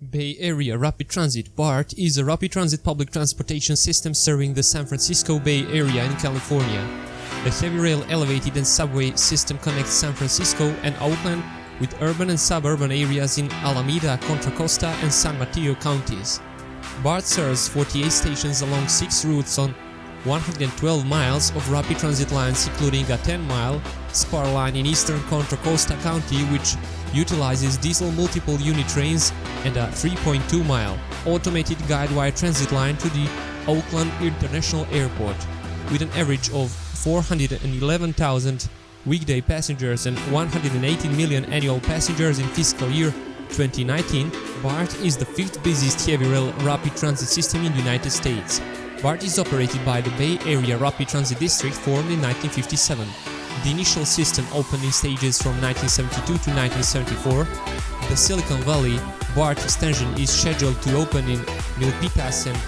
Bay Area Rapid Transit BART is a rapid transit public transportation system serving the San Francisco Bay Area in California. The heavy rail elevated and subway system connects San Francisco and Oakland with urban and suburban areas in Alameda, Contra Costa and San Mateo counties. BART serves 48 stations along 6 routes on 112 miles of rapid transit lines, including a 10-mile spar line in eastern Contra Costa County, which utilizes diesel multiple unit trains, and a 3.2-mile automated guidewire transit line to the Oakland International Airport. With an average of 411,000 weekday passengers and 118 million annual passengers in fiscal year 2019, BART is the 5th busiest heavy rail rapid transit system in the United States. BART is operated by the Bay Area Rapid Transit District, formed in 1957. The initial system opened in stages from 1972 to 1974. The Silicon Valley BART extension is scheduled to open in Milpitas and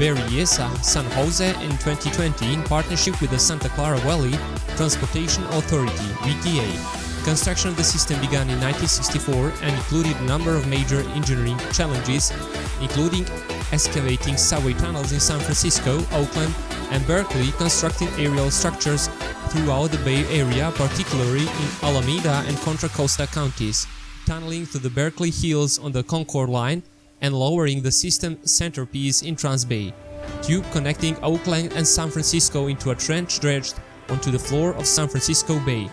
Berryessa, San Jose in 2020 in partnership with the Santa Clara Valley Transportation Authority (VTA). Construction of the system began in 1964 and included a number of major engineering challenges, including excavating subway tunnels in San Francisco, Oakland, and Berkeley, constructing aerial structures throughout the Bay Area, particularly in Alameda and Contra Costa counties, tunneling through the Berkeley Hills on the Concord line, and lowering the system centerpiece in Trans-Bay tube connecting Oakland and San Francisco into a trench dredged onto the floor of San Francisco Bay.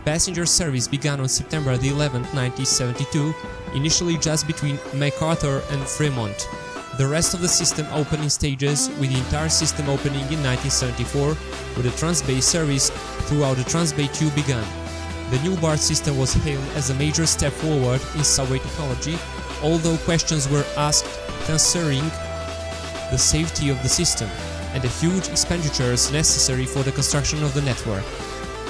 Passenger service began on September 11, 1972, initially just between MacArthur and Fremont. The rest of the system opened in stages, with the entire system opening in 1974, where the Trans-Bay service throughout the Trans-Bay tube began. The new BART system was hailed as a major step forward in subway technology, although questions were asked concerning the safety of the system and the huge expenditures necessary for the construction of the network.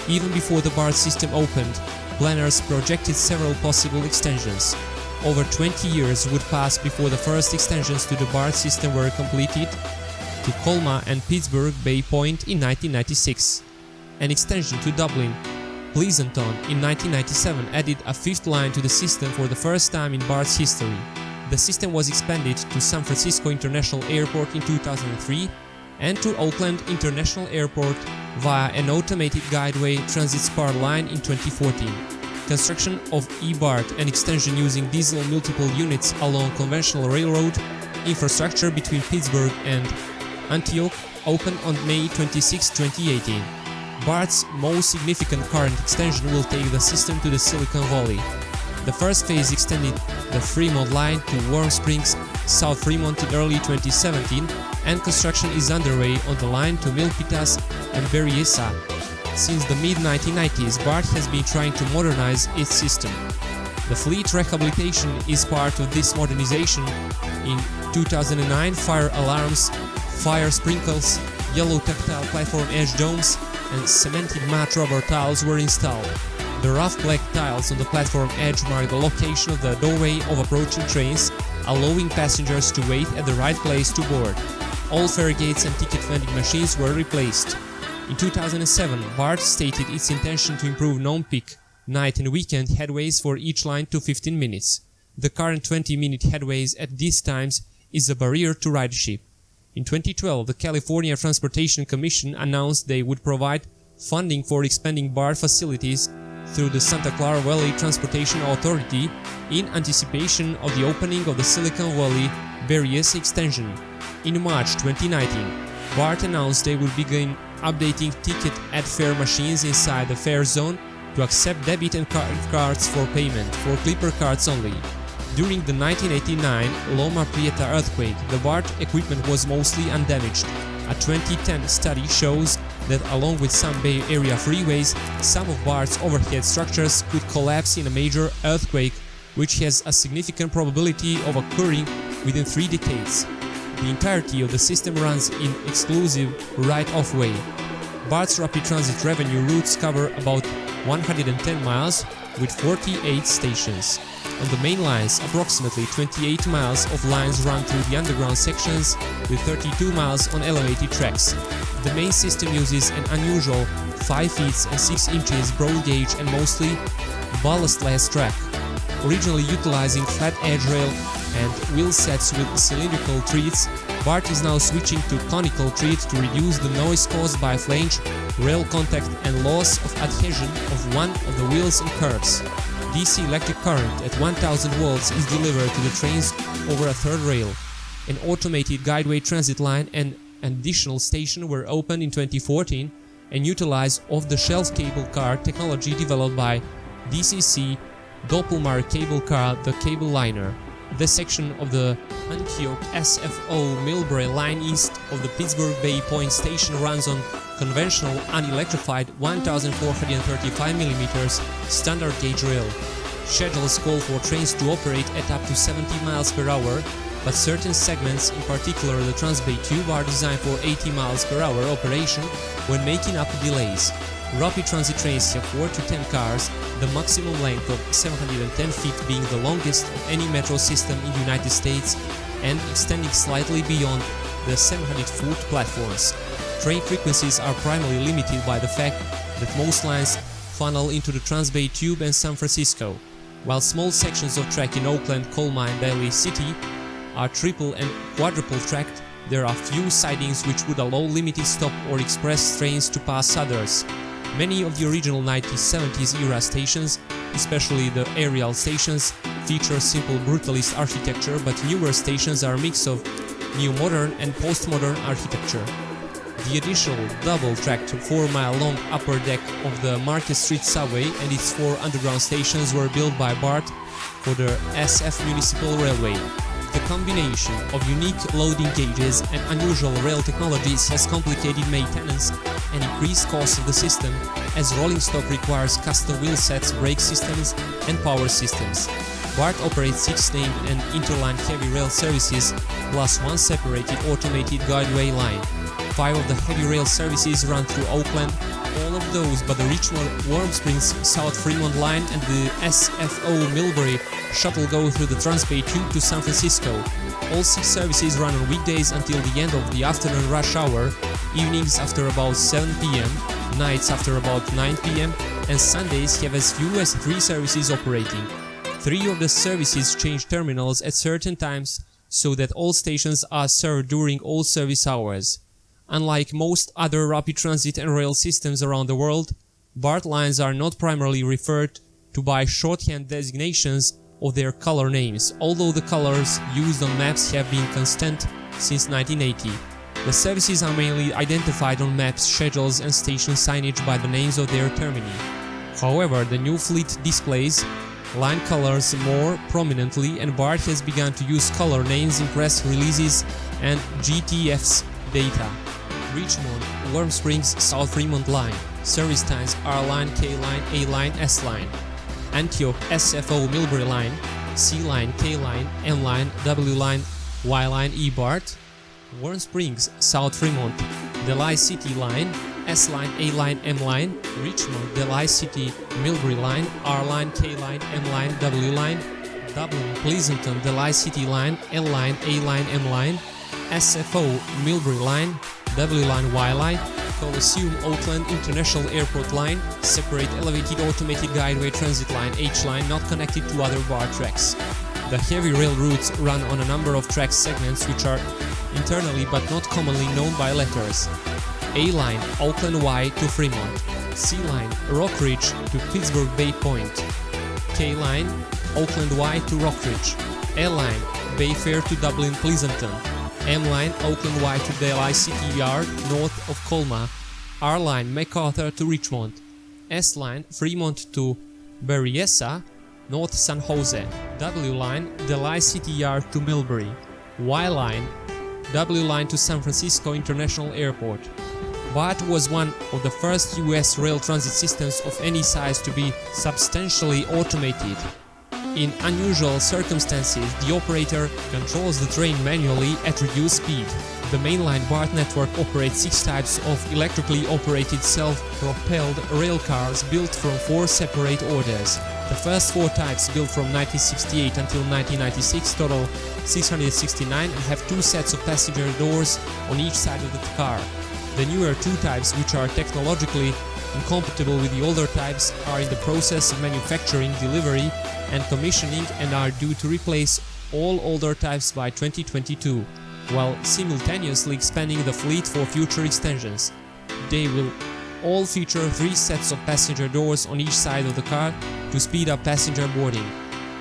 Even before the BART system opened, planners projected several possible extensions. Over 20 years would pass before the first extensions to the BART system were completed to Colma and Pittsburgh Bay Point in 1996. An extension to Dublin Pleasanton in 1997 added a 5th line to the system for the first time in BART's history. The system was expanded to San Francisco International Airport in 2003 and to Oakland International Airport via an automated guideway transit spar line in 2014. Construction of E-BART and extension using diesel multiple units along conventional railroad infrastructure between Pittsburgh and Antioch opened on May 26, 2018. BART's most significant current extension will take the system to the Silicon Valley. The first phase extended the Fremont line to Warm Springs, South Fremont in early 2017, and construction is underway on the line to Milpitas and Berryessa. Since the mid-1990s, BART has been trying to modernize its system. The fleet rehabilitation is part of this modernization. In 2009, fire alarms, fire sprinkles, yellow tactile platform edge domes, and cemented matte rubber tiles were installed. The rough black tiles on the platform edge mark the location of the doorway of approaching trains, allowing passengers to wait at the right place to board. All fare gates and ticket vending machines were replaced. In 2007, BART stated its intention to improve non-peak, night and weekend headways for each line to 15 minutes. The current 20-minute headways at these times is a barrier to ridership. In 2012, the California Transportation Commission announced they would provide funding for expanding BART facilities through the Santa Clara Valley Transportation Authority in anticipation of the opening of the Silicon Valley Berryessa extension. In March 2019, BART announced they would begin updating ticket and fare machines inside the fare zone to accept debit and credit cards for payment, for Clipper cards only. During the 1989 Loma Prieta earthquake, the BART equipment was mostly undamaged. A 2010 study shows that along with some Bay Area freeways, some of BART's overhead structures could collapse in a major earthquake, which has a significant probability of occurring within 3 decades. The entirety of the system runs in exclusive right-of way. BART's rapid transit revenue routes cover about 110 miles with 48 stations. On the main lines, approximately 28 miles of lines run through the underground sections, with 32 miles on elevated tracks. The main system uses an unusual 5 feet and 6 inches broad gauge and mostly ballastless track. Originally utilizing flat edge rail and wheel sets with cylindrical treads, BART is now switching to conical treads to reduce the noise caused by flange, rail contact and loss of adhesion of one of the wheels and curbs. DC electric current at 1000 volts is delivered to the trains over a third rail. An automated guideway transit line and an additional station were opened in 2014 and utilize off-the-shelf cable car technology developed by DCC Doppelmayr cable car, the cable liner. The section of the Antioch SFO Millbrae line east of the Pittsburgh Bay Point station runs on conventional unelectrified 1435mm standard gauge rail. Schedules call for trains to operate at up to 70 miles per hour, but certain segments, in particular the Transbay Tube, are designed for 80 miles per hour operation when making up delays. Rapid transit trains have 4 to 10 cars, the maximum length of 710 feet being the longest of any metro system in the United States and extending slightly beyond the 700-foot platforms. Train frequencies are primarily limited by the fact that most lines funnel into the Transbay Tube and San Francisco, while small sections of track in Oakland, Colma and Daly City are triple and quadruple tracked. There are few sidings which would allow limited stop or express trains to pass others. Many of the original 1970s era stations, especially the aerial stations, feature simple brutalist architecture, but newer stations are a mix of neo-modern and postmodern architecture. The additional double-tracked 4-mile-long upper deck of the Market Street subway and its 4 underground stations were built by BART for the SF Municipal Railway. The combination of unique loading gauges and unusual rail technologies has complicated maintenance and increased costs of the system, as rolling stock requires custom wheel sets, brake systems and power systems. BART operates 6 named and interline heavy rail services, plus 1 separated automated guideway line. 5 of the heavy rail services run through Oakland, all of those but the Richmond Warm Springs South Fremont line and the SFO Millbrae shuttle go through the Transbay Tube to San Francisco. All 6 services run on weekdays until the end of the afternoon rush hour, evenings after about 7 p.m, nights after about 9 p.m, and Sundays have as few as 3 services operating. 3 of the services change terminals at certain times so that all stations are served during all service hours. Unlike most other rapid transit and rail systems around the world, BART lines are not primarily referred to by shorthand designations of their color names, although the colors used on maps have been constant since 1980. The services are mainly identified on maps, schedules and station signage by the names of their termini. However, the new fleet displays line colors more prominently, and BART has begun to use color names in press releases and GTF's data. Richmond, Warm Springs, South Fremont line. Service times R line, K line, A line, S line. Antioch, SFO Millbrae line, C line, K line, M line, W line, Y line, E BART. Warm Springs, South Fremont, Delhi City line, S line, A line, M line. Richmond, Delhi City, Millbrae line, R line, K line, M line, W line. Dublin, Pleasanton, Delhi City line, L line, A line, M line. SFO Millbrae line, W line, Y line. Coliseum Oakland International Airport line, separate elevated automated guideway transit line H line not connected to other BART tracks. The heavy rail routes run on a number of track segments which are internally but not commonly known by letters. A line, Oakland Y to Fremont. C line, Rockridge to Pittsburgh Bay Point. K line, Oakland Y to Rockridge. L line, Bayfair to Dublin Pleasanton. M line, Oakland Y to Delhi City Yard, north of Colma. R line, MacArthur to Richmond. S line, Fremont to Berryessa, north San Jose. W line, Delhi City Yard to Millbrae. Y line, W line to San Francisco International Airport. BART was one of the first US rail transit systems of any size to be substantially automated. In unusual circumstances, the operator controls the train manually at reduced speed. The mainline BART network operates 6 types of electrically operated self-propelled rail cars built from 4 separate orders. The first 4 types, built from 1968 until 1996, total 669 and have 2 sets of passenger doors on each side of the car. The newer 2 types, which are technologically incompatible with the older types are in the process of manufacturing, delivery and commissioning and are due to replace all older types by 2022, while simultaneously expanding the fleet for future extensions. They will all feature 3 sets of passenger doors on each side of the car to speed up passenger boarding.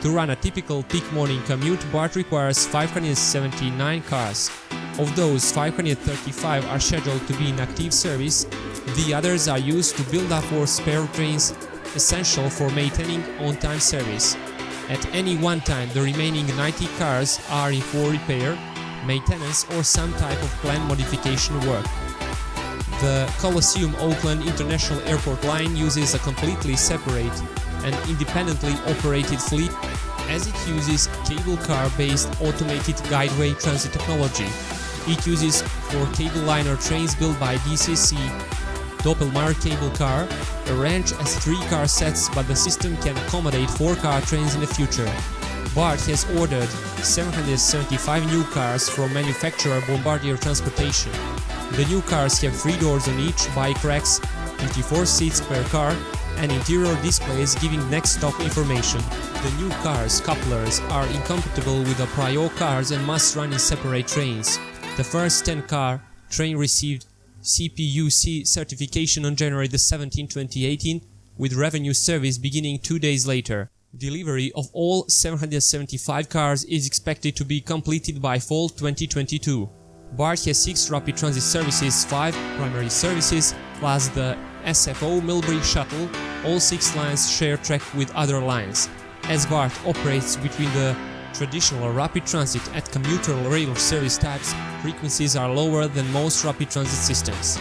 To run a typical peak morning commute, BART requires 579 cars. Of those, 535 are scheduled to be in active service, the others are used to build up for spare trains essential for maintaining on-time service. At any one time, the remaining 90 cars are in for repair, maintenance or some type of planned modification work. The Colosseum Auckland International Airport line uses a completely separate and independently operated fleet as it uses cable car-based automated guideway transit technology. It uses 4 cable liner trains built by DCC Doppelmayr cable car, arranged as 3 car sets, but the system can accommodate 4 car trains in the future. BART has ordered 775 new cars from manufacturer Bombardier Transportation. The new cars have 3 doors on each, bike racks, 54 seats per car, and interior displays giving next stop information. The new cars' couplers are incompatible with the prior cars and must run in separate trains. The first 10 car train received CPUC certification on January 17, 2018, with revenue service beginning 2 days later. Delivery of all 775 cars is expected to be completed by fall 2022. BART has 6 rapid transit services, 5 primary services, plus the SFO Millbury shuttle. All 6 lines share track with other lines. As BART operates between the traditional rapid transit and commuter rail service types, frequencies are lower than most rapid transit systems.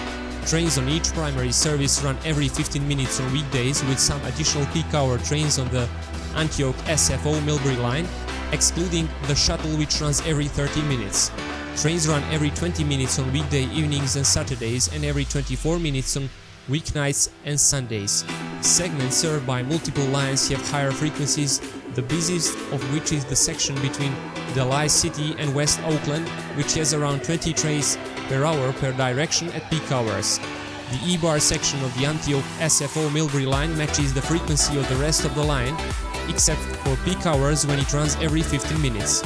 Trains on each primary service run every 15 minutes on weekdays, with some additional peak hour trains on the Antioch SFO Millbury line, excluding the shuttle which runs every 30 minutes. Trains run every 20 minutes on weekday evenings and Saturdays and every 24 minutes on weeknights and Sundays. Segments served by multiple lines have higher frequencies, the busiest of which is the section between Delhi City and West Auckland, which has around 20 trains per hour per direction at peak hours. The E-bar section of the Antioch SFO Millbury line matches the frequency of the rest of the line, except for peak hours when it runs every 15 minutes.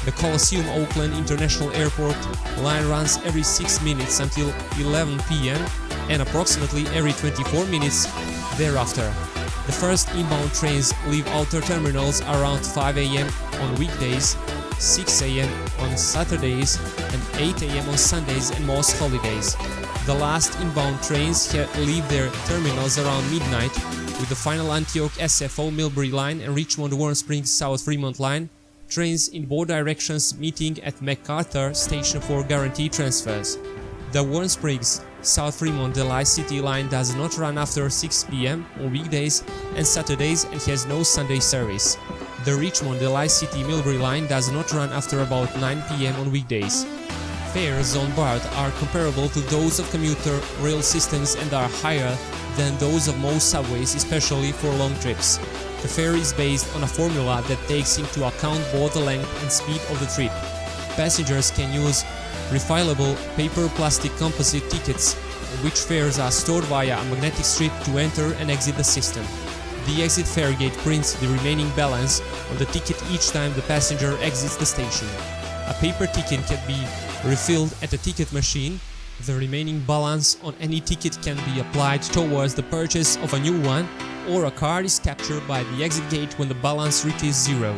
The Colosseum Auckland International Airport line runs every 6 minutes until 11 p.m. and approximately every 24 minutes thereafter. The first inbound trains leave outer terminals around 5 a.m. on weekdays, 6 a.m. on Saturdays, and 8 a.m. on Sundays and most holidays. The last inbound trains leave their terminals around midnight, with the final Antioch SFO Millbury line and Richmond Warm Springs South Fremont line trains in both directions meeting at MacArthur Station for guaranteed transfers. The Warm Springs South Fremont Delhi City line does not run after 6 p.m. on weekdays and Saturdays and has no Sunday service. The Richmond Delhi City Millbury line does not run after about 9 p.m. on weekdays. Fares on BART are comparable to those of commuter rail systems and are higher than those of most subways, especially for long trips. The fare is based on a formula that takes into account both the length and speed of the trip. Passengers can use refillable paper plastic composite tickets, on which fares are stored via a magnetic strip to enter and exit the system. The exit fare gate prints the remaining balance on the ticket each time the passenger exits the station. A paper ticket can be refilled at a ticket machine. The remaining balance on any ticket can be applied towards the purchase of a new one, or a card is captured by the exit gate when the balance reaches 0.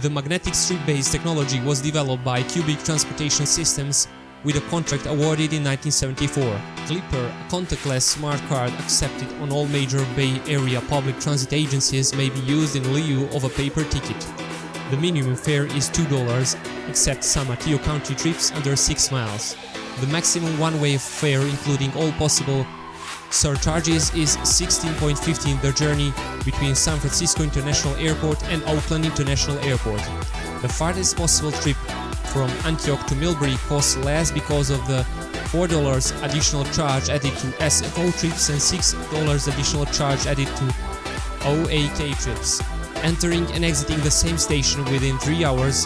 The magnetic strip-based technology was developed by Cubic Transportation Systems with a contract awarded in 1974. Clipper, a contactless smart card accepted on all major Bay Area public transit agencies, may be used in lieu of a paper ticket. The minimum fare is $2, except some Atio County trips under 6 miles. The maximum one-way fare, including all possible surcharges, is $16.50 the journey between San Francisco International Airport and Auckland International Airport. The farthest possible trip from Antioch to Millbury costs less because of the $4 additional charge added to SFO trips and $6 additional charge added to OAK trips. Entering and exiting the same station within 3 hours,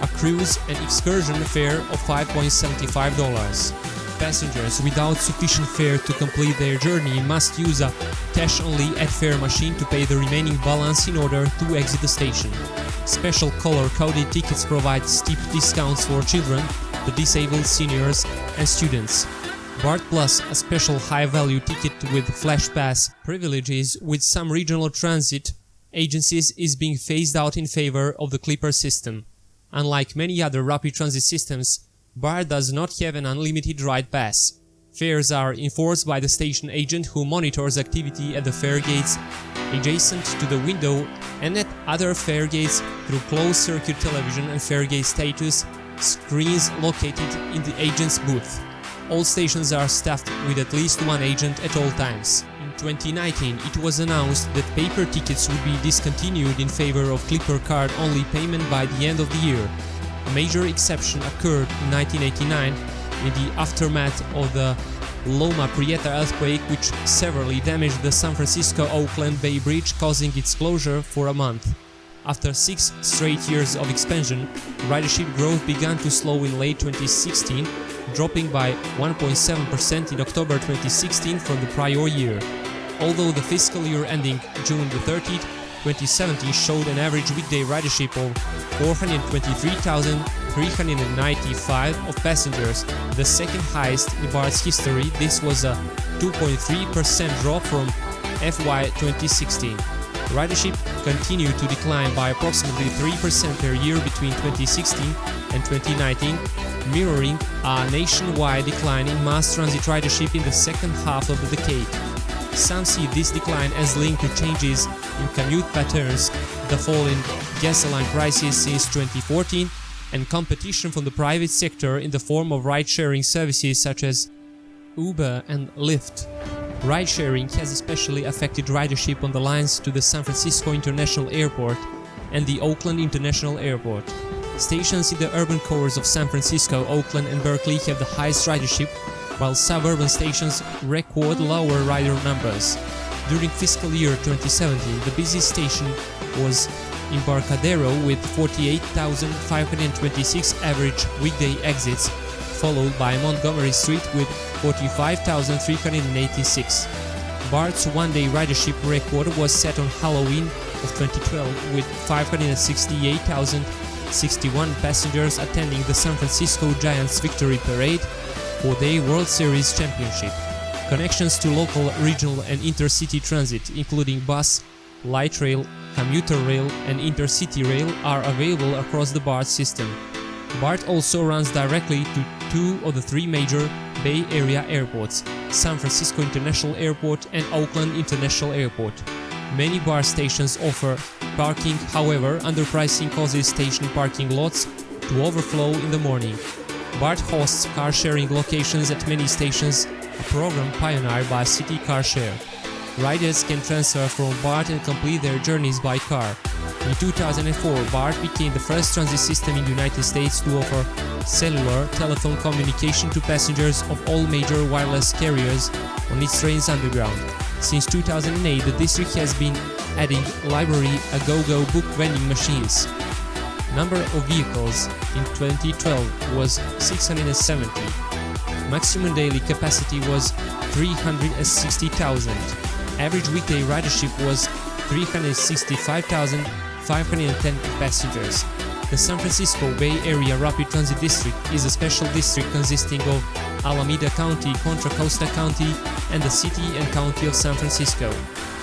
a cruise and excursion fare of $5.75. Passengers without sufficient fare to complete their journey must use a cash-only at-fare machine to pay the remaining balance in order to exit the station. Special color-coded tickets provide steep discounts for children, the disabled, seniors and students. BART Plus, a special high-value ticket with Flash Pass privileges with some regional transit agencies, is being phased out in favor of the Clipper system. Unlike many other rapid transit systems, BART does not have an unlimited ride pass. Fares are enforced by the station agent, who monitors activity at the fare gates adjacent to the window and at other fare gates through closed-circuit television and fare gate status screens located in the agent's booth. All stations are staffed with at least one agent at all times. In 2019, it was announced that paper tickets would be discontinued in favor of Clipper card-only payment by the end of the year. A major exception occurred in 1989 in the aftermath of the Loma Prieta earthquake, which severely damaged the San Francisco-Oakland Bay Bridge, causing its closure for a month. After 6 straight years of expansion, ridership growth began to slow in late 2016, dropping by 1.7% in October 2016 from the prior year. Although the fiscal year ending June 30, 2017 showed an average weekday ridership of 423,395 of passengers, the second highest in BART's history, this was a 2.3% drop from FY 2016. Ridership continued to decline by approximately 3% per year between 2016 and 2019, mirroring a nationwide decline in mass transit ridership in the second half of the decade. Some see this decline as linked to changes in commute patterns, the fall in gasoline prices since 2014, and competition from the private sector in the form of ride-sharing services such as Uber and Lyft. Ride-sharing has especially affected ridership on the lines to the San Francisco International Airport and the Oakland International Airport. Stations in the urban cores of San Francisco, Oakland and Berkeley have the highest ridership, while suburban stations record lower rider numbers. During fiscal year 2017, the busiest station was Embarcadero with 48,526 average weekday exits, followed by Montgomery Street with 45,386. BART's one-day ridership record was set on Halloween of 2012 with 568,061 passengers attending the San Francisco Giants Victory Parade for their World Series Championship. Connections to local, regional and intercity transit, including bus, light rail, commuter rail and intercity rail, are available across the BART system. BART also runs directly to 2 of the 3 major Bay Area airports, San Francisco International Airport and Oakland International Airport. Many BART stations offer parking, however, underpricing causes station parking lots to overflow in the morning. BART hosts car-sharing locations at many stations, a program pioneered by City Car Share. Riders can transfer from BART and complete their journeys by car. In 2004, BART became the first transit system in the United States to offer cellular telephone communication to passengers of all major wireless carriers on its trains underground. Since 2008, the district has been adding library a-go-go book vending machines. Number of vehicles in 2012 was 670. Maximum daily capacity was 360,000. Average weekday ridership was 365,510 passengers. The San Francisco Bay Area Rapid Transit District is a special district consisting of Alameda County, Contra Costa County, and the City and County of San Francisco.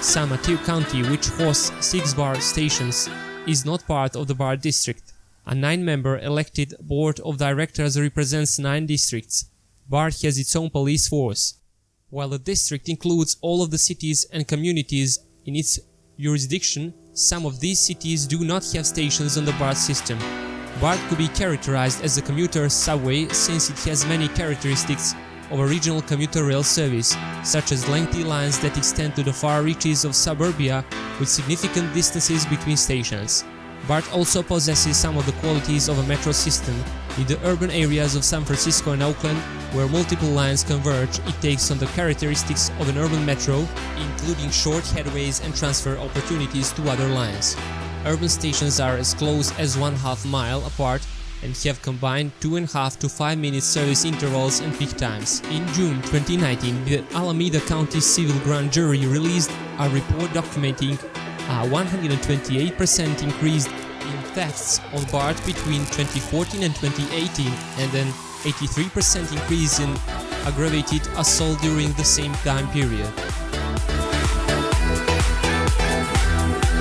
San Mateo County, which hosts 6 BART stations, is not part of the BART district. A 9-member elected board of directors represents 9 districts. BART has its own police force. While the district includes all of the cities and communities in its jurisdiction, some of these cities do not have stations on the BART system. BART could be characterized as a commuter subway since it has many characteristics of a regional commuter rail service, such as lengthy lines that extend to the far reaches of suburbia with significant distances between stations. BART also possesses some of the qualities of a metro system. In the urban areas of San Francisco and Oakland, where multiple lines converge, it takes on the characteristics of an urban metro, including short headways and transfer opportunities to other lines. Urban stations are as close as 1/2 mile apart, and have combined 2.5 to 5 minute service intervals and peak times. In June 2019, the Alameda County Civil Grand Jury released a report documenting a 128% increase in thefts on BART between 2014 and 2018 and an 83% increase in aggravated assault during the same time period.